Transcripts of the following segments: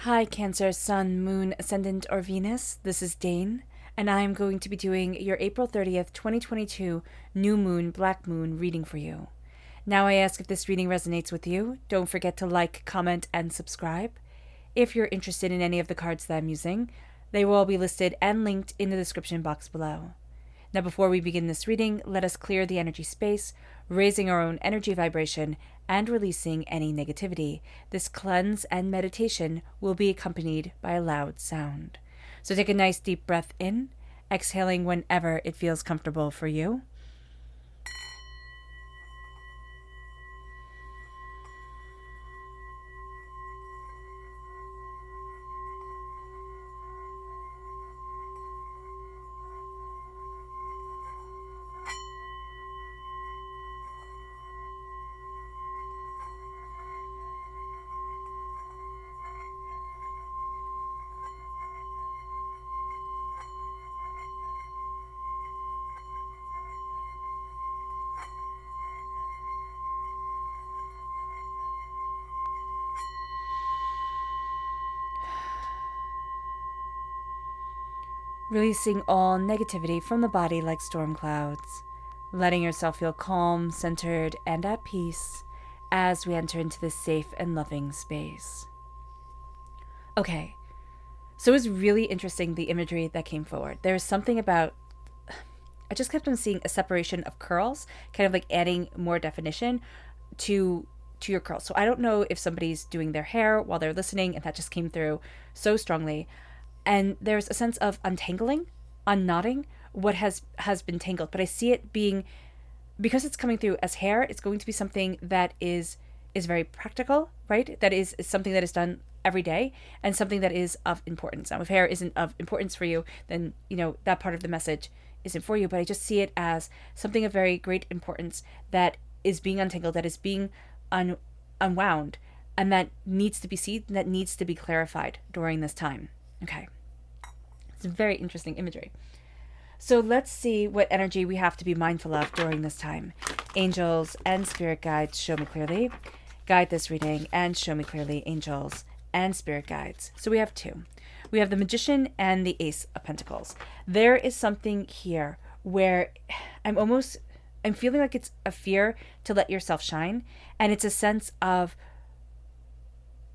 Hi, Cancer, Sun, Moon, Ascendant, or Venus. This is Dane, and I am going to be doing your April 30th, 2022 New Moon, Black Moon reading for you. Now, I ask if this reading resonates with you. Don't forget to like, comment, and subscribe. If you're interested in any of the cards that I'm using, they will all be listed and linked in the description box below. Now, before we begin this reading, let us clear the energy space, raising our own energy vibration and releasing any negativity. This cleanse and meditation will be accompanied by a loud sound. So take a nice deep breath in, exhaling whenever it feels comfortable for you. Releasing all negativity from the body like storm clouds, letting yourself feel calm, centered, and at peace as we enter into this safe and loving space. Okay, so it was really interesting, the imagery that came forward. There's something about, I just kept on seeing a separation of curls, kind of like adding more definition to your curls. So I don't know if somebody's doing their hair while they're listening, and that just came through so strongly. And there's a sense of untangling, unknotting what has been tangled. But I see it being, because it's coming through as hair, it's going to be something that is very practical, right? That is something that is done every day and something that is of importance. Now, if hair isn't of importance for you, then, that part of the message isn't for you. But I just see it as something of very great importance that is being untangled, that is being unwound, and that needs to be seen, that needs to be clarified during this time. Okay. It's a very interesting imagery. So let's see what energy we have to be mindful of during this time. Angels and spirit guides, show me clearly. Guide this reading and show me clearly, angels and spirit guides. So we have two. We have the Magician and the Ace of Pentacles. There is something here where I'm feeling like it's a fear to let yourself shine, and it's a sense of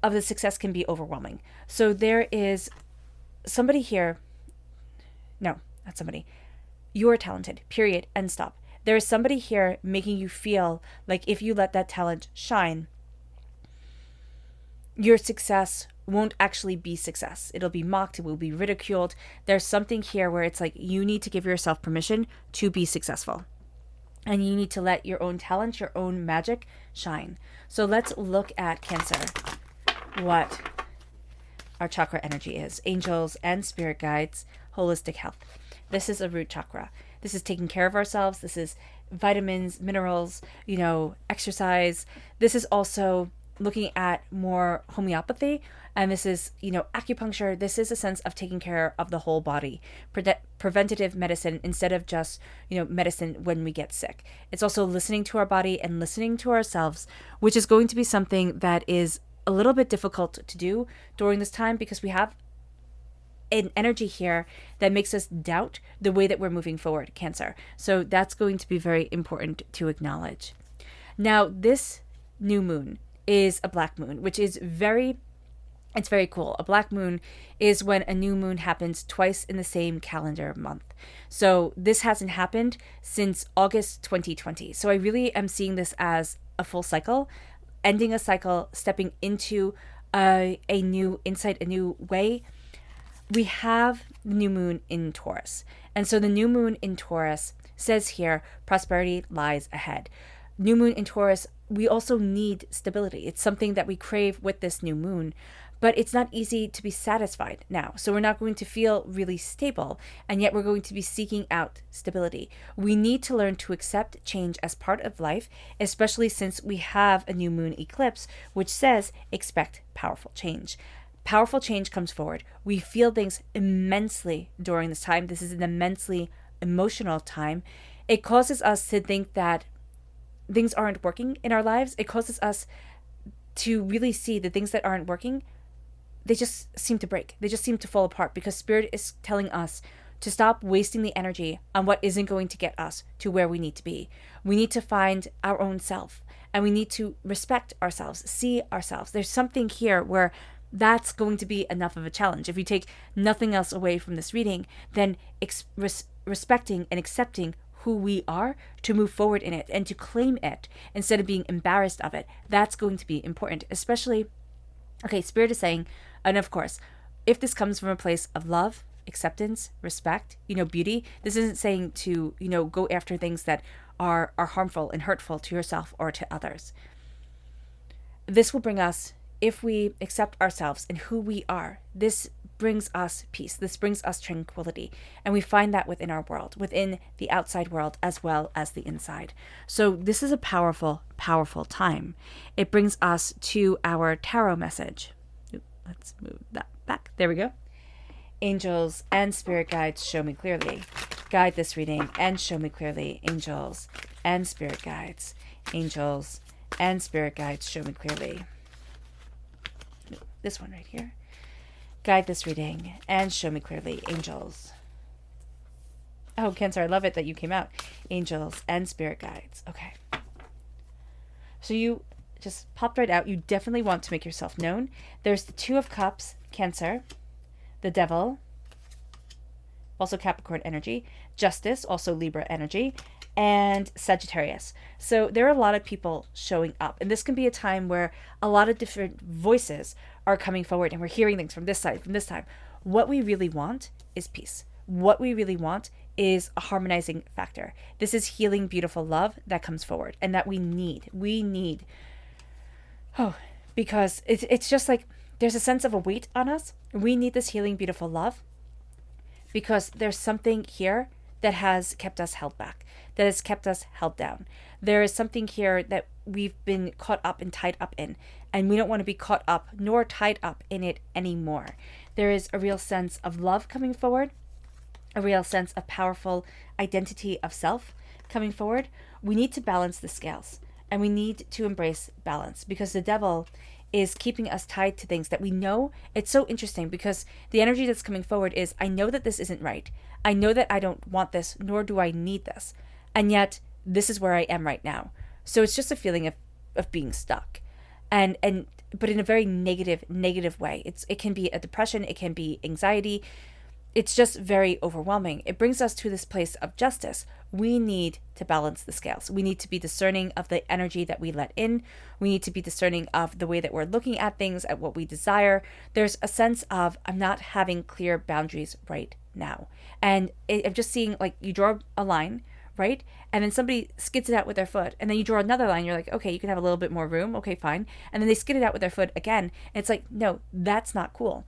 the success can be overwhelming. So there is somebody here. No, not somebody. You're talented, period, and stop. There is somebody here making you feel like if you let that talent shine, your success won't actually be success. It'll be mocked, it will be ridiculed. There's something here where it's like you need to give yourself permission to be successful. And you need to let your own talent, your own magic shine. So let's look at Cancer, what our chakra energy is. Angels and spirit guides, holistic health. This is a root chakra. This is taking care of ourselves. This is vitamins, minerals, exercise. This is also looking at more homeopathy. And this is, acupuncture. This is a sense of taking care of the whole body. Preventative medicine instead of just, medicine when we get sick. It's also listening to our body and listening to ourselves, which is going to be something that is a little bit difficult to do during this time because we have an energy here that makes us doubt the way that we're moving forward, Cancer. So that's going to be very important to acknowledge. Now, this new moon is a black moon, which is very cool. A black moon is when a new moon happens twice in the same calendar month. So this hasn't happened since August 2020. So I really am seeing this as a full cycle, ending a cycle, stepping into a new insight, a new way. We have the new moon in Taurus. And so the new moon in Taurus says here, prosperity lies ahead. New moon in Taurus, we also need stability. It's something that we crave with this new moon, but it's not easy to be satisfied now. So we're not going to feel really stable, and yet we're going to be seeking out stability. We need to learn to accept change as part of life, especially since we have a new moon eclipse, which says expect powerful change. Powerful change comes forward. We feel things immensely during this time. This is an immensely emotional time. It causes us to think that things aren't working in our lives. It causes us to really see the things that aren't working they just seem to break. They just seem to fall apart because Spirit is telling us to stop wasting the energy on what isn't going to get us to where we need to be. We need to find our own self, and we need to respect ourselves, see ourselves. There's something here where that's going to be enough of a challenge. If you take nothing else away from this reading, then respecting and accepting who we are to move forward in it and to claim it instead of being embarrassed of it, that's going to be important. Especially, okay, Spirit is saying, and of course, if this comes from a place of love, acceptance, respect, beauty, this isn't saying to, go after things that are harmful and hurtful to yourself or to others. This will bring us, if we accept ourselves and who we are, this brings us peace. This brings us tranquility. And we find that within our world, within the outside world, as well as the inside. So this is a powerful, powerful time. It brings us to our tarot message. Let's move that back. There we go. Angels and spirit guides, show me clearly. Guide this reading and show me clearly. Angels and spirit guides. Angels and spirit guides, show me clearly. This one right here. Guide this reading and show me clearly. Angels. Oh, Cancer, I love it that you came out. Angels and spirit guides. Okay. So you just popped right out. You definitely want to make yourself known. There's the Two of Cups, Cancer. The Devil, also Capricorn energy. Justice, also Libra energy. And Sagittarius. So there are a lot of people showing up. And this can be a time where a lot of different voices are coming forward and we're hearing things from this side, from this time. What we really want is peace. What we really want is a harmonizing factor. This is healing, beautiful love that comes forward and that we need. Because it's just like there's a sense of a weight on us. We need this healing, beautiful love because there's something here that has kept us held back, that has kept us held down. There is something here that we've been caught up and tied up in, and we don't want to be caught up nor tied up in it anymore. There is a real sense of love coming forward, a real sense of powerful identity of self coming forward. We need to balance the scales, and we need to embrace balance because the devil is keeping us tied to things that we know. It's so interesting because the energy that's coming forward is, I know that this isn't right. I know that I don't want this, nor do I need this. And yet this is where I am right now. So it's just a feeling of being stuck. But in a very negative way. It can be a depression. It can be anxiety. It's just very overwhelming. It brings us to this place of justice. We need to balance the scales. We need to be discerning of the energy that we let in. We need to be discerning of the way that we're looking at things, at what we desire. There's a sense of, I'm not having clear boundaries right now. And I'm just seeing, like, you draw a line, right? And then somebody skids it out with their foot. And then you draw another line. You're like, okay, you can have a little bit more room. Okay, fine. And then they skid it out with their foot again. And it's like, no, that's not cool.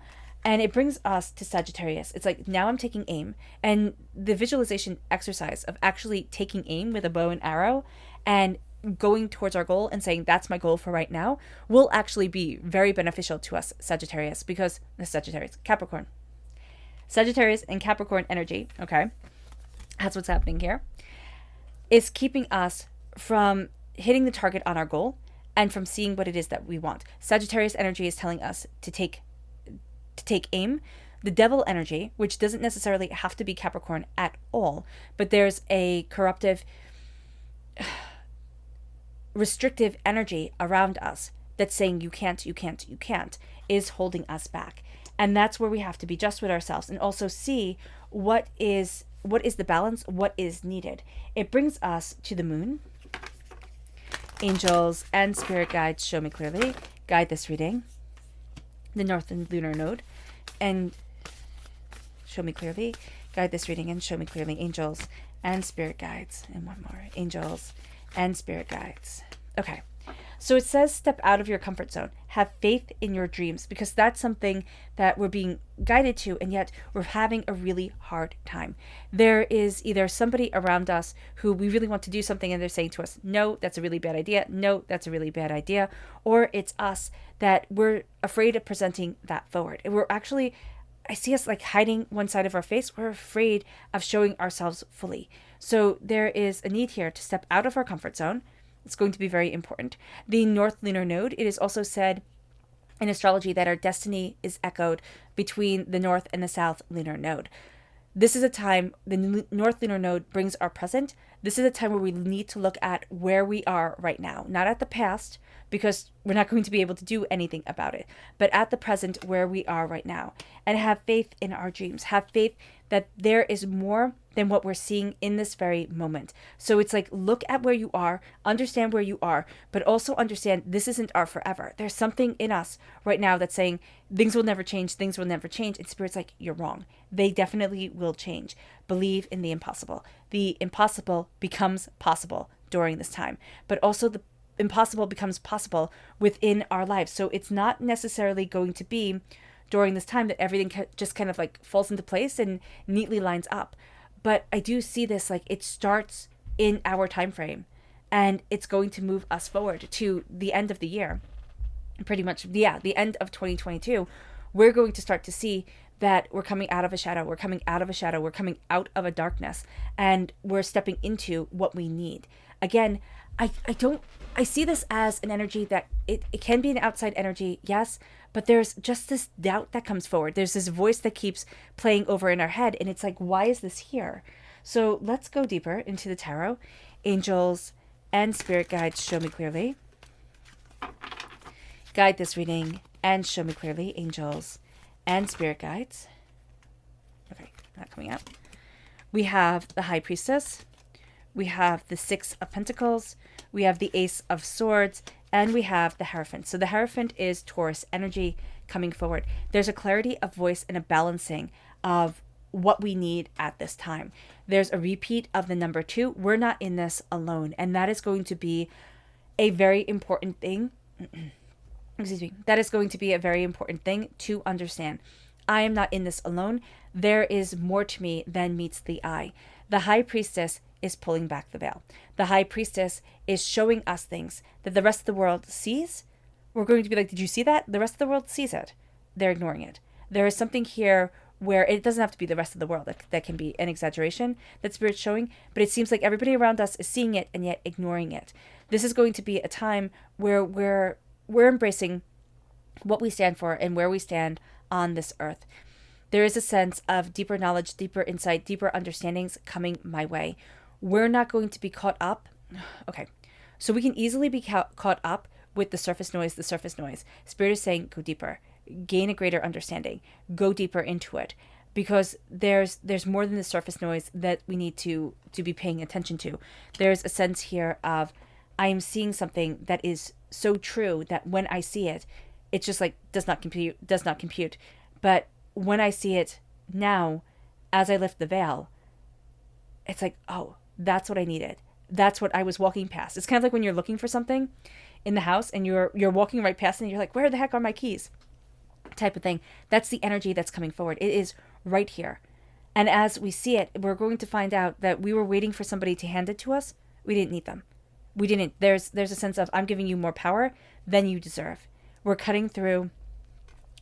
And it brings us to Sagittarius. It's like, now I'm taking aim. And the visualization exercise of actually taking aim with a bow and arrow and going towards our goal and saying, that's my goal for right now, will actually be very beneficial to us, Sagittarius, because Capricorn. Sagittarius and Capricorn energy, okay, that's what's happening here, is keeping us from hitting the target on our goal and from seeing what it is that we want. Sagittarius energy is telling us to take aim. The devil energy, which doesn't necessarily have to be Capricorn at all, but there's a corruptive, restrictive energy around us that's saying you can't, is holding us back. And that's where we have to be just with ourselves and also see what is the balance, what is needed. It brings us to the moon. Angels and spirit guides, show me clearly. Guide this reading. The northern lunar node. And show me clearly. Guide this reading and show me clearly. Angels and spirit guides. And one more. Angels and spirit guides. Okay. So it says step out of your comfort zone. Have faith in your dreams, because that's something that we're being guided to, and yet we're having a really hard time. There is either somebody around us who we really want to do something and they're saying to us, no, that's a really bad idea. No, that's a really bad idea. Or it's us that we're afraid of presenting that forward. And we're actually, I see us like hiding one side of our face. We're afraid of showing ourselves fully. So there is a need here to step out of our comfort zone. It's going to be very important. The North Lunar Node, it is also said in astrology that our destiny is echoed between the north and the south lunar node. This is a time, the North Lunar Node brings our present. This is a time where we need to look at where we are right now, not at the past, because we're not going to be able to do anything about it, but at the present where we are right now, and have faith in our dreams. Have faith that there is more than what we're seeing in this very moment. So it's like, look at where you are, understand where you are, but also understand this isn't our forever. There's something in us right now that's saying things will never change, things will never change. And Spirit's like, you're wrong. They definitely will change. Believe in the impossible. The impossible becomes possible during this time, but also the impossible becomes possible within our lives. So it's not necessarily going to be during this time that everything just kind of like falls into place and neatly lines up. But I do see this, like, it starts in our time frame, and it's going to move us forward to the end of the year. Pretty much, yeah, the end of 2022. We're going to start to see that we're coming out of a shadow. We're coming out of a shadow. We're coming out of a darkness, and we're stepping into what we need. Again, I see this as an energy that it can be an outside energy, yes, but there's just this doubt that comes forward. There's this voice that keeps playing over in our head, and it's like, why is this here? So let's go deeper into the tarot. Angels and spirit guides, show me clearly. Guide this reading and show me clearly, angels and spirit guides. Okay, not coming out. We have the High Priestess. We have the Six of Pentacles. We have the Ace of Swords. And we have the Hierophant. So the Hierophant is Taurus energy coming forward. There's a clarity of voice and a balancing of what we need at this time. There's a repeat of the number 2. We're not in this alone. And that is going to be a very important thing. Excuse me. That is going to be a very important thing to understand. I am not in this alone. There is more to me than meets the eye. The High Priestess is pulling back the veil. The High Priestess is showing us things that the rest of the world sees. We're going to be like, did you see that? The rest of the world sees it. They're ignoring it. There is something here where it doesn't have to be the rest of the world. That can be an exaggeration that Spirit's showing, but it seems like everybody around us is seeing it and yet ignoring it. This is going to be a time where we're embracing what we stand for and where we stand on this earth. There is a sense of deeper knowledge, deeper insight, deeper understandings coming my way. We're not going to be caught up. Okay, so we can easily be caught up with the surface noise, Spirit is saying, go deeper, gain a greater understanding, go deeper into it, because there's more than the surface noise that we need to be paying attention to. There's a sense here of, I am seeing something that is so true that when I see it, it's just like does not compute. But when I see it now, as I lift the veil, it's like, oh, that's what I needed. That's what I was walking past. It's kind of like when you're looking for something in the house and you're walking right past it and you're like, where the heck are my keys? Type of thing. That's the energy that's coming forward. It is right here. And as we see it, we're going to find out that we were waiting for somebody to hand it to us. We didn't need them. We didn't. There's a sense of, I'm giving you more power than you deserve. We're cutting through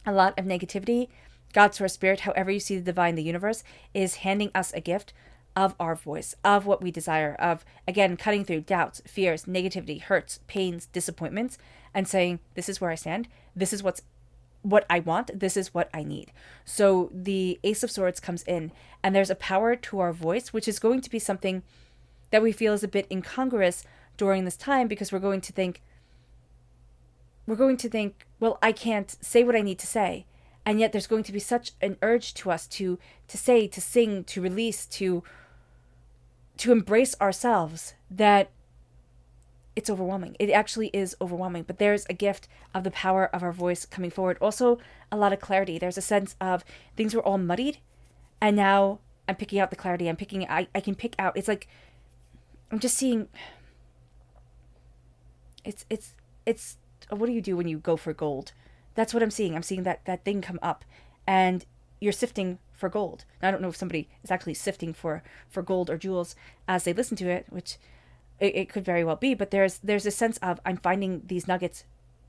a lot of negativity. God, Source, Spirit, however you see the divine, the universe, is handing us a gift of our voice, of what we desire, of, again, cutting through doubts, fears, negativity, hurts, pains, disappointments, and saying, this is where I stand. This is what I want. This is what I need. So the Ace of Swords comes in, and there's a power to our voice, which is going to be something that we feel is a bit incongruous during this time, because we're going to think, well, I can't say what I need to say. And yet there's going to be such an urge to us to say, to sing, to release, to embrace ourselves, that it's overwhelming. It actually is overwhelming. But there's a gift of the power of our voice coming forward. Also, a lot of clarity. There's a sense of things were all muddied, and now I'm picking out the clarity. I can pick out. It's like, I'm just seeing. It's what do you do when you go for gold? That's what I'm seeing. I'm seeing that thing come up, and you're sifting for gold. Now, I don't know if somebody is actually sifting for gold or jewels as they listen to it, which it could very well be, but there's a sense of, I'm finding these nuggets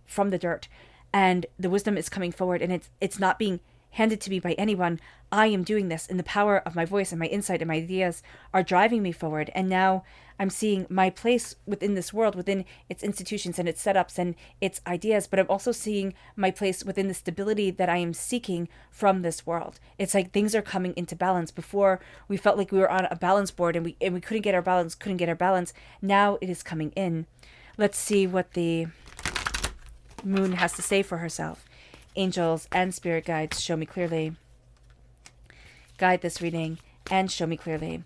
from the dirt, and the wisdom is coming forward, and it's not being handed to me by anyone. I am doing this, and the power of my voice and my insight and my ideas are driving me forward. And now I'm seeing my place within this world, within its institutions and its setups and its ideas, but I'm also seeing my place within the stability that I am seeking from this world. It's like things are coming into balance. Before, we felt like we were on a balance board and we couldn't get our balance. Now it is coming in. Let's see what the moon has to say for herself. Angels and spirit guides, show me clearly. Guide this reading and show me clearly.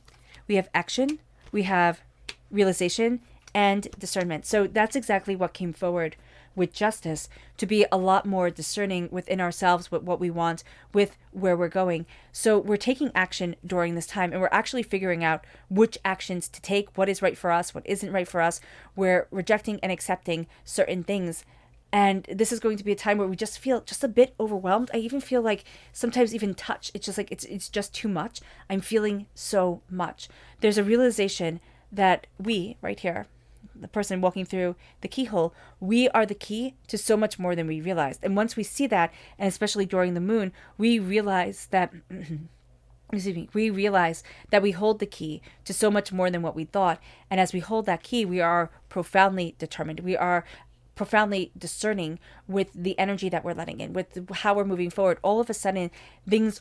We have action, we have realization, and discernment. So that's exactly what came forward with justice, to be a lot more discerning within ourselves with what we want, with where we're going. So we're taking action during this time, and we're actually figuring out which actions to take, what is right for us, what isn't right for us. We're rejecting and accepting certain things. And this is going to be a time where we just feel just a bit overwhelmed. I even feel like sometimes even touch. It's just like, it's just too much. I'm feeling so much. There's a realization that we, right here, the person walking through the keyhole, we are the key to so much more than we realized. And once we see that, and especially during the moon, we realize that, we realize that we hold the key to so much more than what we thought. And as we hold that key, we are profoundly determined. We are profoundly discerning with the energy that we're letting in, with how we're moving forward. All of a sudden, things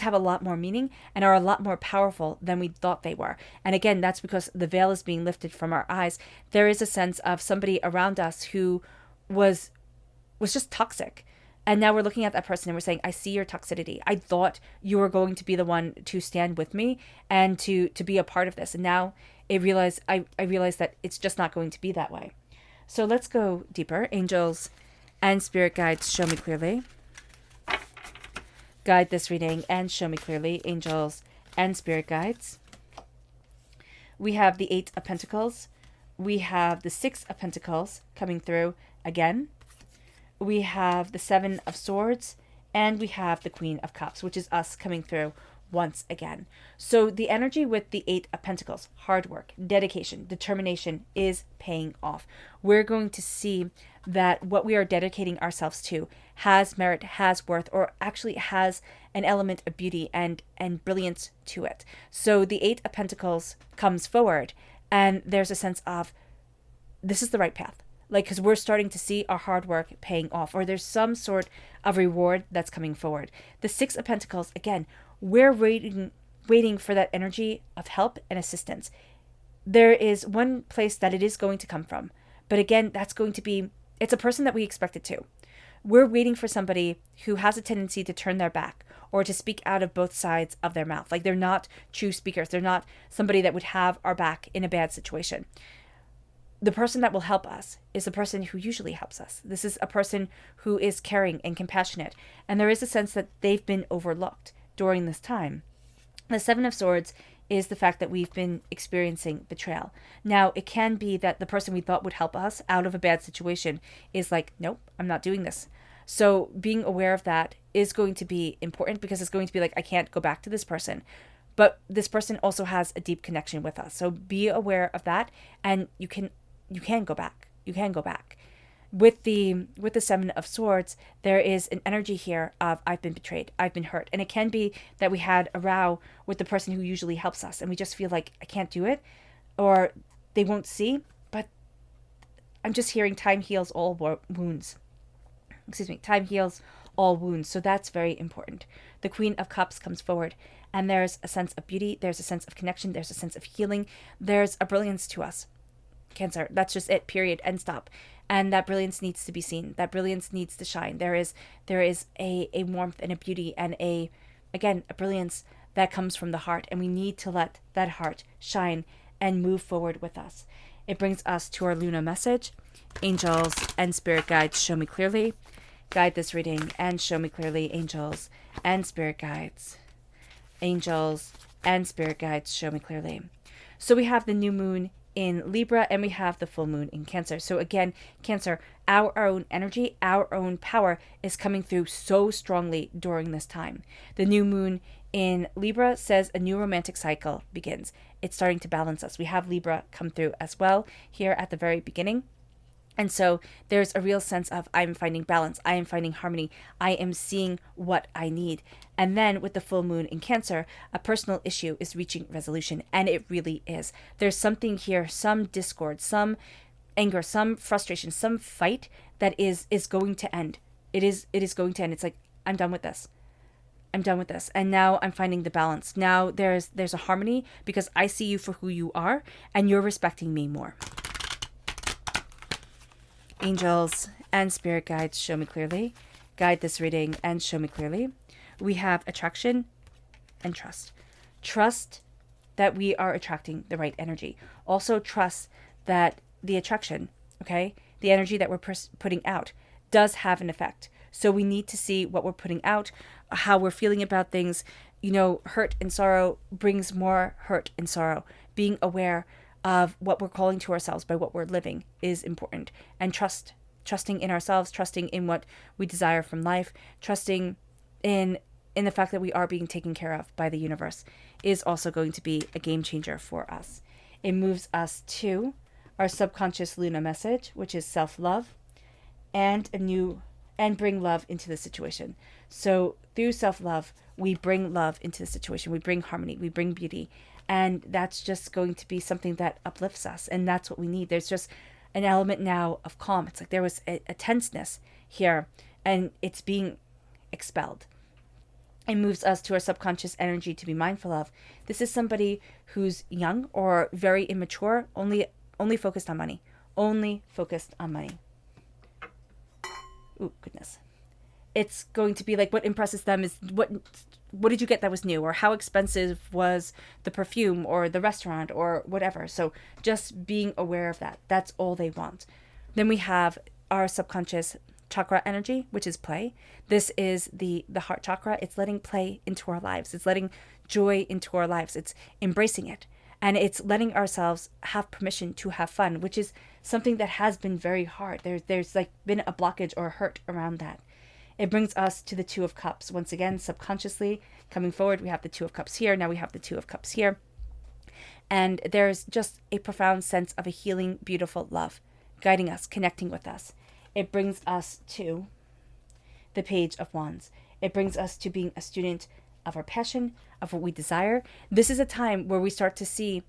have a lot more meaning and are a lot more powerful than we thought they were. And again, that's because the veil is being lifted from our eyes. There is a sense of somebody around us who was just toxic. And now we're looking at that person and we're saying, I see your toxicity. I thought you were going to be the one to stand with me and to be a part of this. And now I realize that it's just not going to be that way. So let's go deeper. Angels and spirit guides, show me clearly. Guide this reading and show me clearly. Angels and spirit guides. We have the 8 of Pentacles. We have the 6 of Pentacles coming through again. We have the 7 of Swords. And we have the Queen of Cups, which is us coming through once again. So the energy with the 8 of Pentacles, hard work, dedication, determination, is paying off. We're going to see that what we are dedicating ourselves to has merit, has worth, or actually has an element of beauty and brilliance to it. So the 8 of Pentacles comes forward, and there's a sense of, this is the right path. Like, because we're starting to see our hard work paying off, or there's some sort of reward that's coming forward. The 6 of Pentacles, again, we're waiting for that energy of help and assistance. There is one place that it is going to come from. But again, that's going to be, it's a person that we expect it to. We're waiting for somebody who has a tendency to turn their back or to speak out of both sides of their mouth. Like, they're not true speakers. They're not somebody that would have our back in a bad situation. The person that will help us is the person who usually helps us. This is a person who is caring and compassionate. And there is a sense that they've been overlooked during this time. The 7 of Swords is the fact that we've been experiencing betrayal. Now, it can be that the person we thought would help us out of a bad situation is like, nope, I'm not doing this. So being aware of that is going to be important, because it's going to be like, I can't go back to this person. But this person also has a deep connection with us. So be aware of that, and you can go back. You can go back. With the 7 of Swords, there is an energy here of, I've been betrayed, I've been hurt. And it can be that we had a row with the person who usually helps us, and we just feel like, I can't do it, or they won't see. But I'm just hearing time heals all wounds. Time heals all wounds. So that's very important. The Queen of Cups comes forward, and there's a sense of beauty, there's a sense of connection, there's a sense of healing, there's a brilliance to us. Cancer, that's just it, period, end stop. And that brilliance needs to be seen. That brilliance needs to shine. There is a warmth and a beauty and a brilliance that comes from the heart. And we need to let that heart shine and move forward with us. It brings us to our Luna message. Angels and spirit guides, show me clearly. Guide this reading and show me clearly. Angels and spirit guides. Angels and spirit guides, show me clearly. So we have the new moon in Libra, and we have the full moon in Cancer. So again, Cancer, our own energy, our own power is coming through so strongly during this time. The new moon in Libra says a new romantic cycle begins. It's starting to balance us. We have Libra come through as well here at the very beginning. And so there's a real sense of I'm finding balance. I am finding harmony. I am seeing what I need. And then with the full moon in Cancer, a personal issue is reaching resolution. And it really is. There's something here, some discord, some anger, some frustration, some fight that is going to end. It is going to end. It's like, I'm done with this. I'm done with this. And now I'm finding the balance. Now there's a harmony because I see you for who you are and you're respecting me more. Angels and spirit guides, show me clearly. Guide this reading and show me clearly. We have attraction and trust. Trust that we are attracting the right energy. Also trust that the attraction, okay, the energy that we're putting out does have an effect. So we need to see what we're putting out, how we're feeling about things. You know, hurt and sorrow brings more hurt and sorrow. Being aware of what we're calling to ourselves by what we're living is important. And trusting in ourselves, trusting in what we desire from life, trusting in the fact that we are being taken care of by the universe is also going to be a game changer for us. It moves us to our subconscious Luna message, which is self-love and bring love into the situation. So through self-love, we bring love into the situation. We bring harmony, we bring beauty. And that's just going to be something that uplifts us. And that's what we need. There's just an element now of calm. It's like there was a tenseness here and it's being expelled. It moves us to our subconscious energy to be mindful of. This is somebody who's young or very immature, only focused on money. Only focused on money. Ooh, goodness. It's going to be like what impresses them is what did you get that was new, or how expensive was the perfume or the restaurant or whatever. So just being aware of that. That's all they want. Then we have our subconscious chakra energy, which is play. This is the heart chakra. It's letting play into our lives. It's letting joy into our lives. It's embracing it. And it's letting ourselves have permission to have fun, which is something that has been very hard. There's like been a blockage or a hurt around that. It brings us to the Two of Cups. Once again, subconsciously coming forward, we have the Two of Cups here. Now we have the Two of Cups here. And there's just a profound sense of a healing, beautiful love guiding us, connecting with us. It brings us to the Page of Wands. It brings us to being a student of our passion, of what we desire. This is a time where we start to see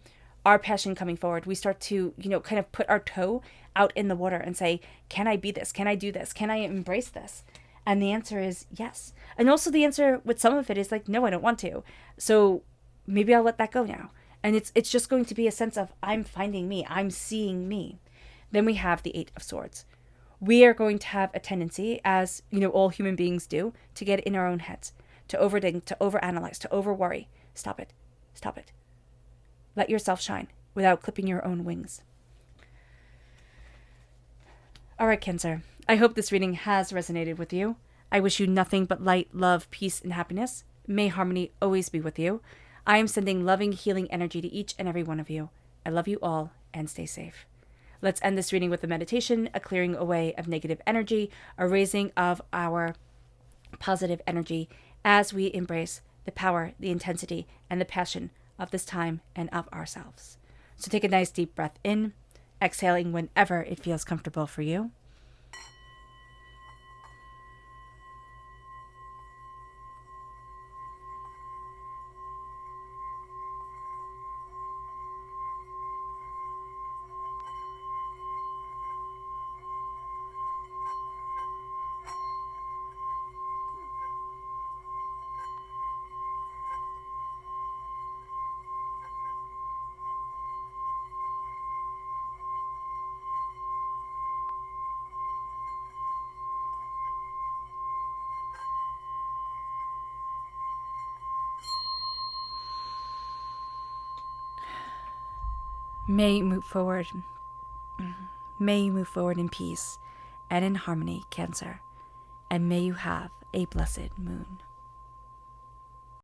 our passion coming forward. We start to, kind of put our toe out in the water and say, can I be this? Can I do this? Can I embrace this? And the answer is yes. And also the answer with some of it is like, no, I don't want to. So maybe I'll let that go now. And it's just going to be a sense of I'm finding me. I'm seeing me. Then we have the Eight of Swords. We are going to have a tendency, as all human beings do, to get in our own heads, to overthink, to overanalyze, to overworry. Stop it. Stop it. Let yourself shine without clipping your own wings. All right, Cancer. I hope this reading has resonated with you. I wish you nothing but light, love, peace, and happiness. May harmony always be with you. I am sending loving, healing energy to each and every one of you. I love you all, and stay safe. Let's end this reading with a meditation, a clearing away of negative energy, a raising of our positive energy as we embrace the power, the intensity, and the passion of this time and of ourselves. So take a nice deep breath in, exhaling whenever it feels comfortable for you. May you move forward. May you move forward in peace and in harmony, Cancer. And may you have a blessed moon.